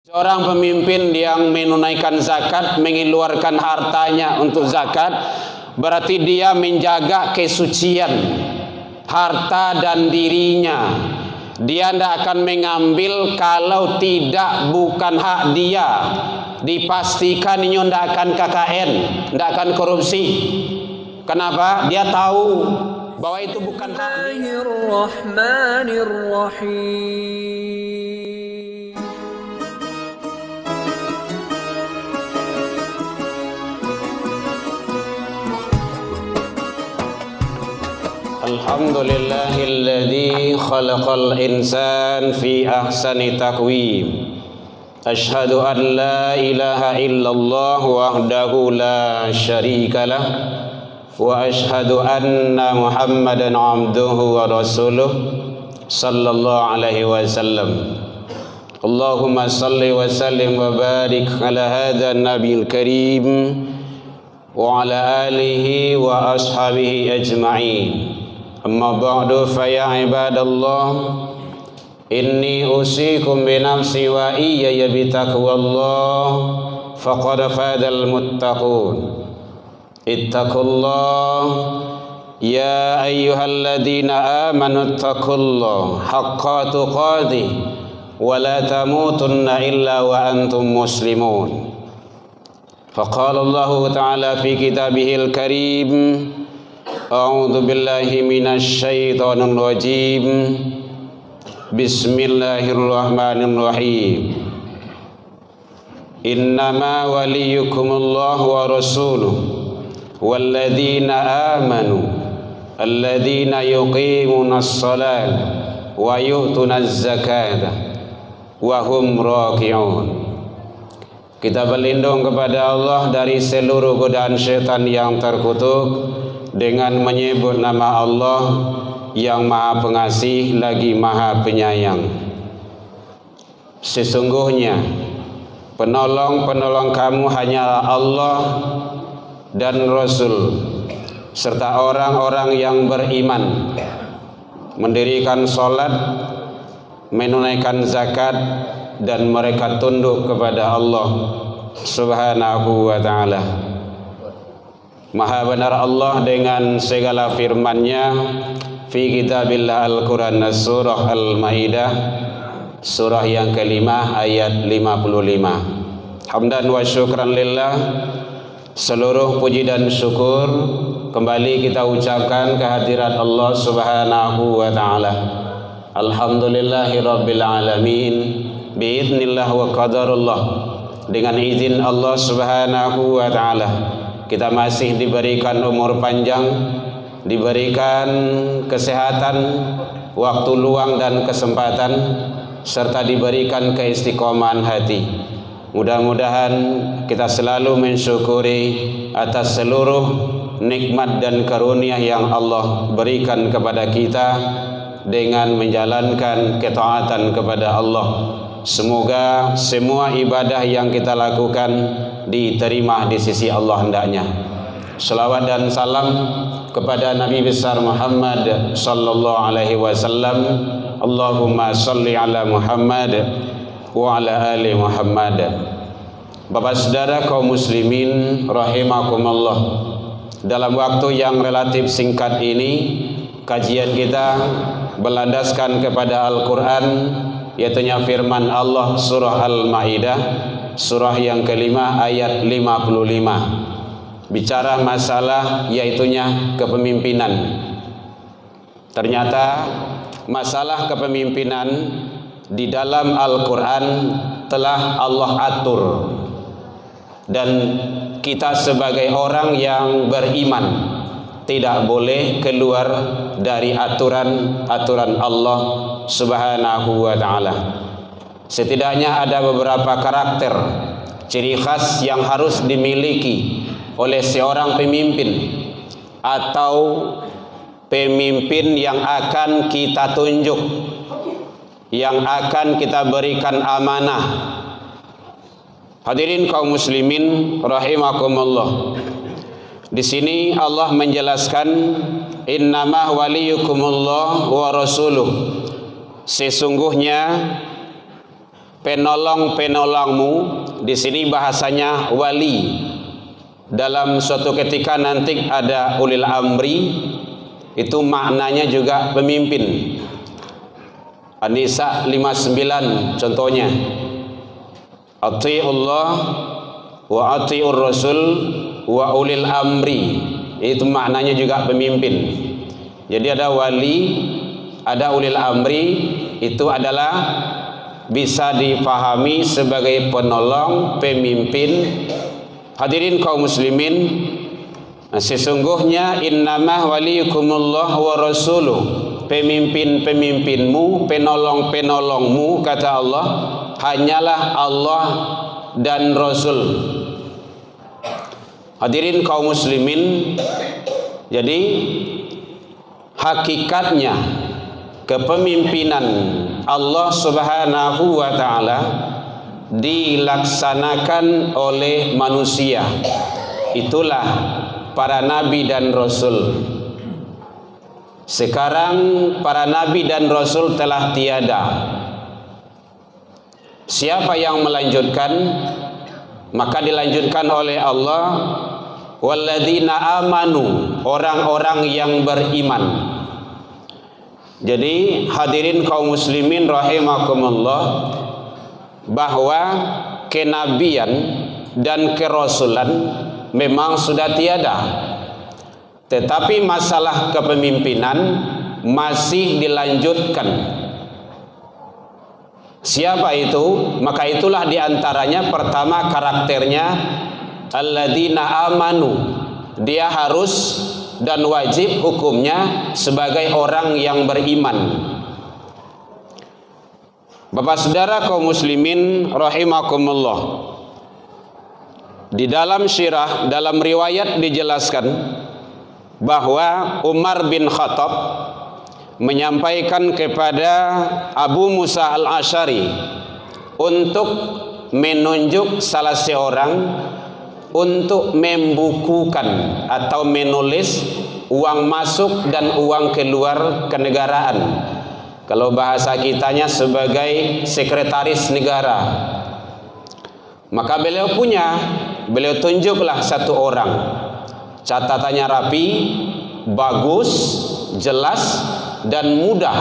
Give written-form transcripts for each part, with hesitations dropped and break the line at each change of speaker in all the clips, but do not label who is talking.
Seorang pemimpin yang menunaikan zakat, mengeluarkan hartanya untuk zakat, berarti dia menjaga kesucian harta dan dirinya. Dia tidak akan mengambil kalau bukan hak dia. Dipastikan ini tidak akan KKN, tidak akan korupsi. Kenapa? Dia tahu bahwa itu bukan hak dia. Alhamdulillahilladzi khalaqal insan fi ahsani taqwim. Ashhadu an la ilaha illallah wahdahu la syarika lah wa ashhadu anna Muhammadan abduhu wa rasuluh sallallahu alaihi wasallam. Allahumma salli wa sallim wa barik ala hadha nabiyil karim wa ala alihi wa ashabihi ajma'in. Amma ba'du fa ya ibadallah, inni usikum bi nafsi wa iyaya bi taqwallah faqad fadal muttaqun. Ittaqullah ya ayyuhalladzina amanu ittaqullaha haqqa tuqatih wa la tamutunna illa wa antum muslimun. Faqala Allah ta'ala fi kitabihil karim, a'udzu billahi minasy syaithanir rajim. Bismillahirrahmanirrahim. Innama waliyukumullahu wa rasuluhu walladzina amanu alladzina yuqimunas salata wa yu'tunaz zakata wa hum raki'un. Kita berlindung kepada Allah dari seluruh godaan syaitan yang terkutuk dengan menyebut nama Allah yang Maha Pengasih lagi Maha Penyayang. Sesungguhnya penolong-penolong kamu hanyalah Allah dan Rasul serta orang-orang yang beriman, mendirikan sholat, menunaikan zakat, dan mereka tunduk kepada Allah Subhanahu wa ta'ala. Maha benar Allah dengan segala firman-Nya fi kitabillah Al-Quran, surah Al-Maidah, surah yang kelima ayat 55. Hamdan wa syukran lillah, seluruh puji dan syukur kembali kita ucapkan kehadirat Allah Subhanahu wa ta'ala. Alhamdulillahi rabbil alamin, biiznillah wa qadarullah, dengan izin Allah Subhanahu wa ta'ala kita masih diberikan umur panjang, diberikan kesehatan, waktu luang dan kesempatan, serta diberikan keistiqomahan hati. Mudah-mudahan kita selalu mensyukuri atas seluruh nikmat dan karunia yang Allah berikan kepada kita dengan menjalankan ketaatan kepada Allah. Semoga semua ibadah yang kita lakukan diterima di sisi Allah hendaknya. Salawat dan salam kepada Nabi besar Muhammad sallallahu alaihi wasallam. Allahumma salli ala Muhammad wa ala ali Muhammad. Bapak saudara kaum muslimin rahimakumullah, dalam waktu yang relatif singkat ini kajian kita berlandaskan kepada Al-Quran, yaitu firman Allah surah Al-Maidah, surah yang kelima ayat 55, bicara masalah yaitunya kepemimpinan. Ternyata masalah kepemimpinan di dalam Al-Quran telah Allah atur, dan kita sebagai orang yang beriman tidak boleh keluar dari aturan Allah Subhanahu wa ta'ala. Setidaknya ada beberapa karakter, ciri khas yang harus dimiliki oleh seorang pemimpin atau pemimpin yang akan kita tunjuk, yang akan kita berikan amanah. Hadirin kaum muslimin rahimakumullah, di sini Allah menjelaskan innama waliyukumullah wa rasuluh, sesungguhnya penolong-penolongmu. Di sini bahasanya wali. Dalam suatu ketika nanti ada ulil amri, itu maknanya juga pemimpin. An-Nisa 59 contohnya. Ati'ullah wa ati'ur rasul wa ulil amri, itu maknanya juga pemimpin. Jadi ada wali, ada ulil amri, itu adalah bisa dipahami sebagai penolong, pemimpin. Hadirin kaum muslimin, sesungguhnya innamah waliyukumullah wa rasuluh, pemimpin-pemimpinmu, penolong-penolongmu, kata Allah, hanyalah Allah dan Rasul. Hadirin kaum muslimin, jadi hakikatnya kepemimpinan Allah Subhanahu wa ta'ala dilaksanakan oleh manusia. Itulah para nabi dan rasul. Sekarang para nabi dan rasul telah tiada. Siapa yang melanjutkan? Maka dilanjutkan oleh Allah, walladzina amanu, orang-orang yang beriman. Jadi hadirin kaum muslimin rahimakumullah, bahwa kenabian dan kerasulan memang sudah tiada, tetapi masalah kepemimpinan masih dilanjutkan. Siapa itu? Maka itulah diantaranya, pertama karakternya alladzina amanu, dia harus dan wajib hukumnya sebagai orang yang beriman. Bapak saudara kaum muslimin rahimakumullah, di dalam syirah, dalam riwayat dijelaskan bahwa Umar bin Khattab menyampaikan kepada Abu Musa al-Asy'ari untuk menunjuk salah seorang untuk membukukan atau menulis uang masuk dan uang keluar kenegaraan. Kalau bahasa kitanya sebagai sekretaris negara. Maka beliau tunjuklah satu orang, catatannya rapi, bagus, jelas dan mudah.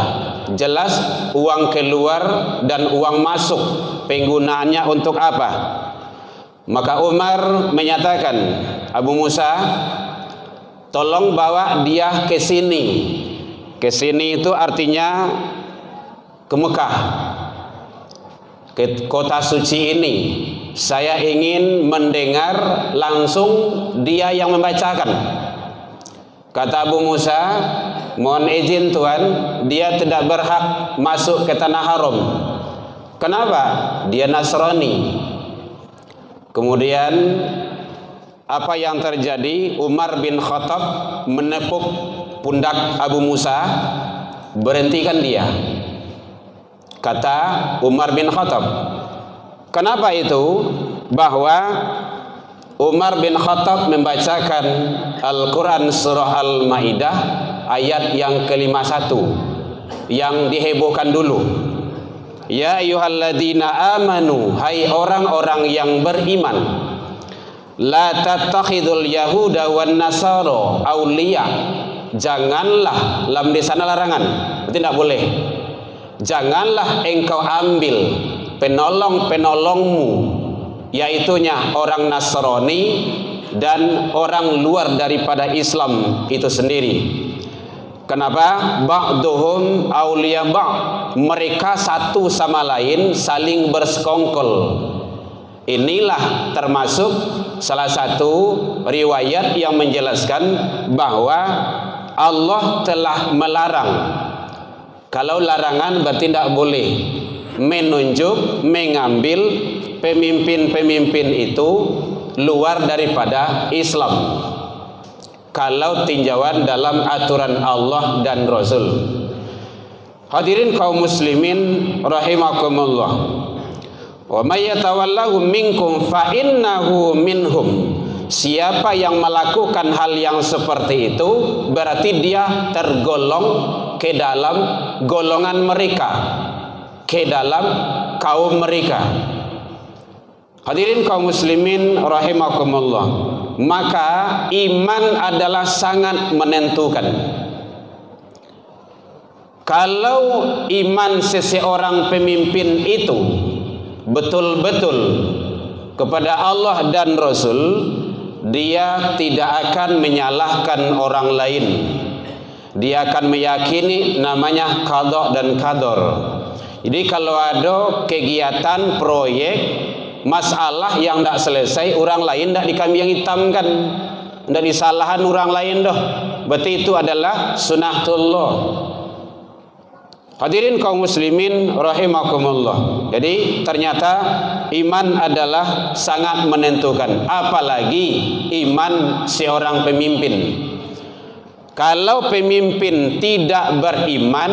Jelas uang keluar dan uang masuk, penggunaannya untuk apa. Maka Umar menyatakan, Abu Musa, tolong bawa dia ke sini. Ke sini itu artinya ke Mekah, ke kota suci ini. Saya ingin mendengar langsung dia yang membacakan. Kata Abu Musa, mohon izin Tuan, dia tidak berhak masuk ke tanah haram. Kenapa? Dia Nasrani. Kemudian apa yang terjadi? Umar bin Khattab menepuk pundak Abu Musa, berhentikan dia. Kata Umar bin Khattab, kenapa itu? Bahwa Umar bin Khattab membacakan Al-Quran surah Al-Ma'idah ayat yang ke-51 yang dihebohkan dulu. Ya ayyuhalladzina amanu, hai orang-orang yang beriman, la tattakhidul yahuda wan nasara auliya, janganlah, lam di sana larangan, berarti tidak boleh. Janganlah engkau ambil penolong-penolongmu, yaitunya orang Nasrani dan orang luar daripada Islam itu sendiri. Kenapa? Ba'duhum auliya ba'd, mereka satu sama lain saling bersekongkol. Inilah termasuk salah satu riwayat yang menjelaskan bahwa Allah telah melarang. Kalau larangan berarti tidak boleh menunjuk, mengambil pemimpin-pemimpin itu luar daripada Islam, kalau tinjauan dalam aturan Allah dan Rasul. Hadirin kaum muslimin rahimakumullah, wa may yatawallahu minkum fa innahu minhum, siapa yang melakukan hal yang seperti itu berarti dia tergolong ke dalam golongan mereka, ke dalam kaum mereka. Hadirin kaum muslimin rahimakumullah, maka iman adalah sangat menentukan. Kalau iman seseorang pemimpin itu betul-betul kepada Allah dan Rasul, dia tidak akan menyalahkan orang lain. Dia akan meyakini namanya qada dan qadar. Jadi kalau ada kegiatan, proyek, masalah yang tidak selesai, orang lain tidak dikambing hitamkan, tidak disalahan orang lain dah. Berarti itu adalah sunnatullah. Hadirin kaum muslimin rahimakumullah. Jadi ternyata iman adalah sangat menentukan, apalagi iman seorang pemimpin. Kalau pemimpin tidak beriman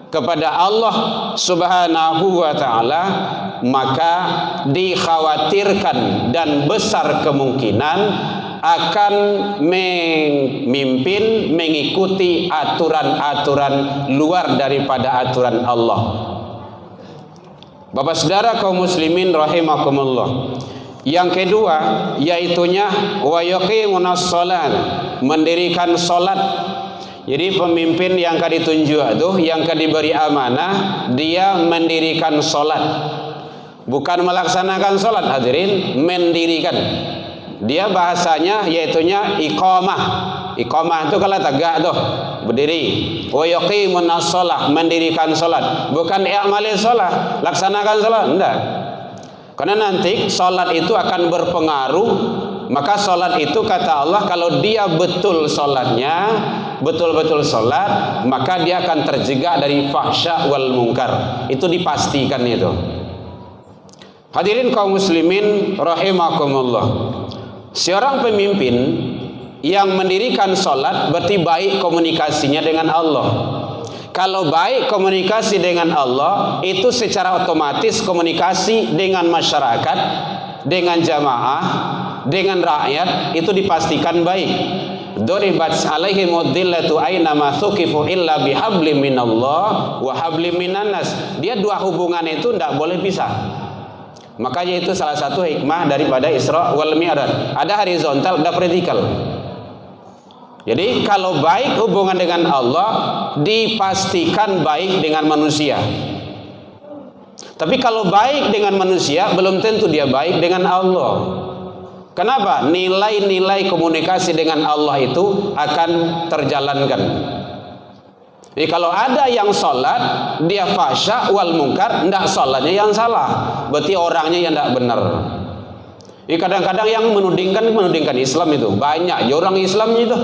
kepada Allah Subhanahu wa taala, maka dikhawatirkan dan besar kemungkinan akan memimpin mengikuti aturan-aturan luar daripada aturan Allah. Bapak saudara kaum muslimin rahimakumullah. Yang kedua yaitunya wa yaqimunas shalah, mendirikan salat. Jadi pemimpin yang akan ditunjuk itu, yang akan diberi amanah, dia mendirikan salat. Bukan melaksanakan salat, hadirin, mendirikan. Dia bahasanya yaitunya iqamah. Iqamah itu kalau tegak tuh, berdiri. Wa yaqimunas shalah, mendirikan salat. Bukan i'malil shalah, laksanakan salat, enggak. Karena nanti salat itu akan berpengaruh. Maka salat itu kata Allah, kalau dia betul salatnya, betul-betul salat, maka dia akan terjaga dari fahsya wal munkar. Itu dipastikan itu. Hadirin kaum muslimin rahimakumullah. Seorang pemimpin yang mendirikan salat berarti baik komunikasinya dengan Allah. Kalau baik komunikasi dengan Allah, itu secara otomatis komunikasi dengan masyarakat, dengan jamaah, dengan rakyat itu dipastikan baik. Duribat alaihimud dillatu aina ma thuqifu illa bihablim minallah wa hablim minan nas. Dia dua hubungan itu tidak boleh pisah. Makanya itu salah satu hikmah daripada Isra wal Mi'raj. Ada horizontal, ada vertikal. Jadi kalau baik hubungan dengan Allah, dipastikan baik dengan manusia. Tapi kalau baik dengan manusia, belum tentu dia baik dengan Allah. Kenapa? Nilai-nilai komunikasi dengan Allah itu akan terjalankan. Jadi kalau ada yang sholat, dia fahsya wal munkar, tidak sholatnya yang salah, berarti orangnya yang tidak benar. Jadi kadang-kadang yang menudingkan Islam itu banyak, ya orang Islamnya itu.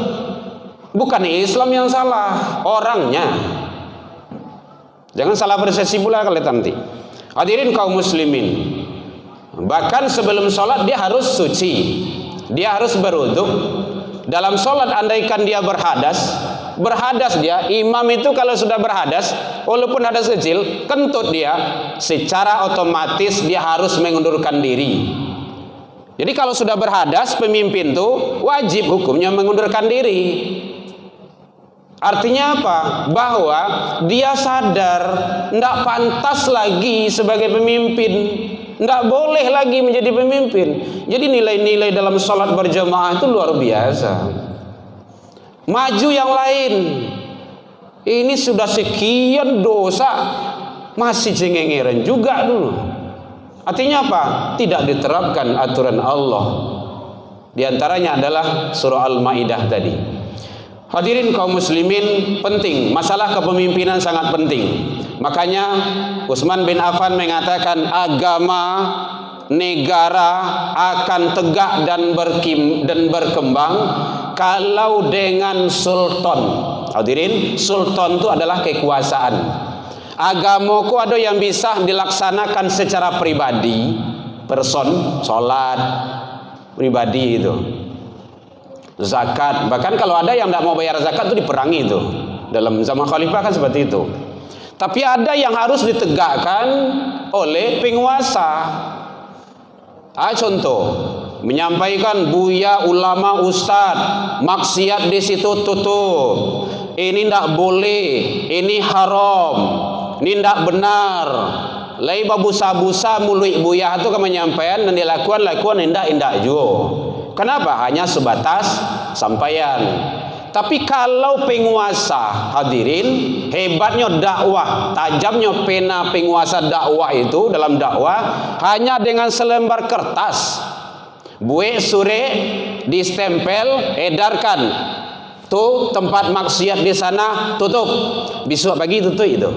Bukan Islam yang salah, orangnya. Jangan salah persepsi pula kalian nanti. Hadirin kaum muslimin, bahkan sebelum sholat dia harus suci, dia harus berwudhu. Dalam sholat andaikan dia berhadas dia, imam itu kalau sudah berhadas, walaupun hadas kecil, kentut dia, secara otomatis dia harus mengundurkan diri. Jadi kalau sudah berhadas, pemimpin itu wajib hukumnya mengundurkan diri. Artinya apa? Bahwa dia sadar tidak pantas lagi sebagai pemimpin, tidak boleh lagi menjadi pemimpin. Jadi nilai-nilai dalam sholat berjamaah itu luar biasa. Maju yang lain, ini sudah sekian dosa, masih cengengeran juga dulu. Artinya apa? Tidak diterapkan aturan Allah. Di antaranya adalah surah Al-Maidah tadi. Hadirin kaum muslimin, penting, masalah kepemimpinan sangat penting. Makanya Utsman bin Affan mengatakan agama negara akan tegak dan berkembang kalau dengan sultan. Hadirin, sultan itu adalah kekuasaan. Agamaku ada yang bisa dilaksanakan secara pribadi, person, sholat pribadi itu, zakat. Bahkan kalau ada yang tidak mau bayar zakat itu diperangi itu. Dalam zaman khalifah kan seperti itu. Tapi ada yang harus ditegakkan oleh penguasa. Contoh, menyampaikan buya ulama ustad, maksiat di situ tutup. Ini tidak boleh, ini haram, ini tidak benar. lai babusa-busa mului buyah tu kan menyampaikan dan dilakukan indah-indah juga. Kenapa? Hanya sebatas sampaian. Tapi kalau penguasa, hadirin, hebatnya dakwah, tajamnya pena penguasa dakwah itu dalam dakwah hanya dengan selembar kertas, buik sore, distempel, edarkan. Tuh tempat maksiat di sana tutup. Besok pagi tutup itu.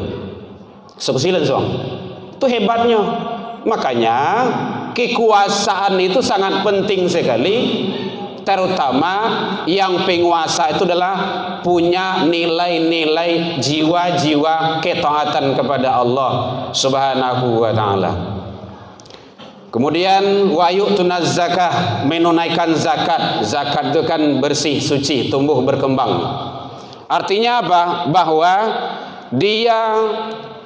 Sebusilan soang. Itu hebatnya. Makanya kekuasaan itu sangat penting sekali. Terutama yang penguasa itu adalah punya nilai-nilai jiwa-jiwa ketaatan kepada Allah Subhanahu wa taala. Kemudian wa yu'tunaz zakah, menunaikan zakat. Zakat itu kan bersih, suci, tumbuh berkembang. Artinya apa? Bahwa dia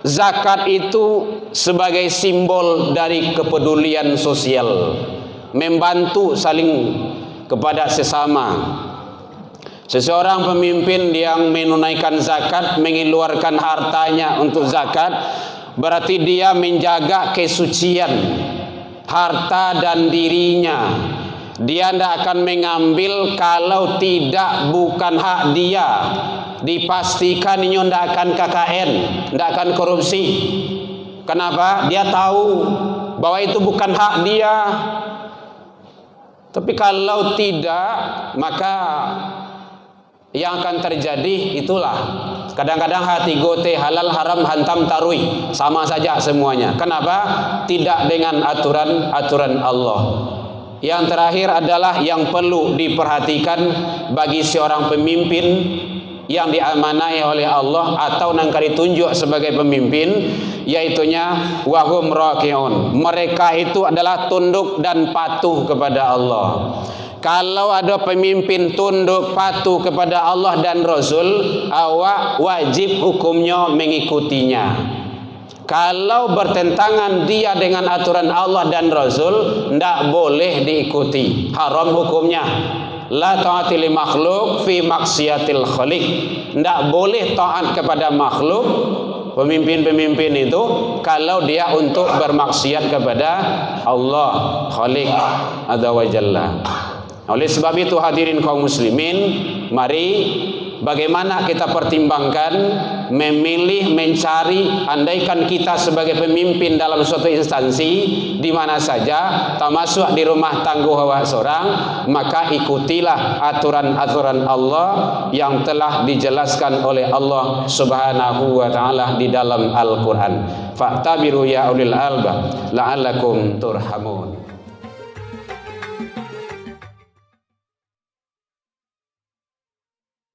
zakat itu sebagai simbol dari kepedulian sosial, membantu saling kepada sesama. Seseorang pemimpin yang menunaikan zakat, mengeluarkan hartanya untuk zakat, berarti dia menjaga kesucian harta dan dirinya. Dia tidak akan mengambil kalau tidak bukan hak dia. Dipastikan ini tidak akan KKN, tidak akan korupsi. Kenapa? Dia tahu bahwa itu bukan hak dia. Tapi kalau tidak, maka yang akan terjadi itulah. Kadang-kadang hati gote halal haram hantam tarui, sama saja semuanya. Kenapa? Tidak dengan aturan Allah. Yang terakhir adalah yang perlu diperhatikan bagi seorang pemimpin yang diamanai oleh Allah atau nangka ditunjuk sebagai pemimpin, yaitunya wahum raki'un. Mereka itu adalah tunduk dan patuh kepada Allah. Kalau ada pemimpin tunduk patuh kepada Allah dan Rasul, awak wajib hukumnya mengikutinya. Kalau bertentangan dia dengan aturan Allah dan Rasul, tidak boleh diikuti, haram hukumnya. La ta'ati li makhluk fi maksiatil khaliq. Tidak boleh taat kepada makhluk, pemimpin-pemimpin itu, kalau dia untuk bermaksiat kepada Allah Khaliq Azza wa Jalla. Oleh sebab itu hadirin kaum muslimin, mari bagaimana kita pertimbangkan, memilih, mencari, andaikan kita sebagai pemimpin dalam suatu instansi di mana saja, termasuk di rumah tangga awak seorang, maka ikutilah aturan-aturan Allah yang telah dijelaskan oleh Allah Subhanahu wa taala di dalam Al-Qur'an. Fa'tabiru ya ulil albab la'allakum turhamun.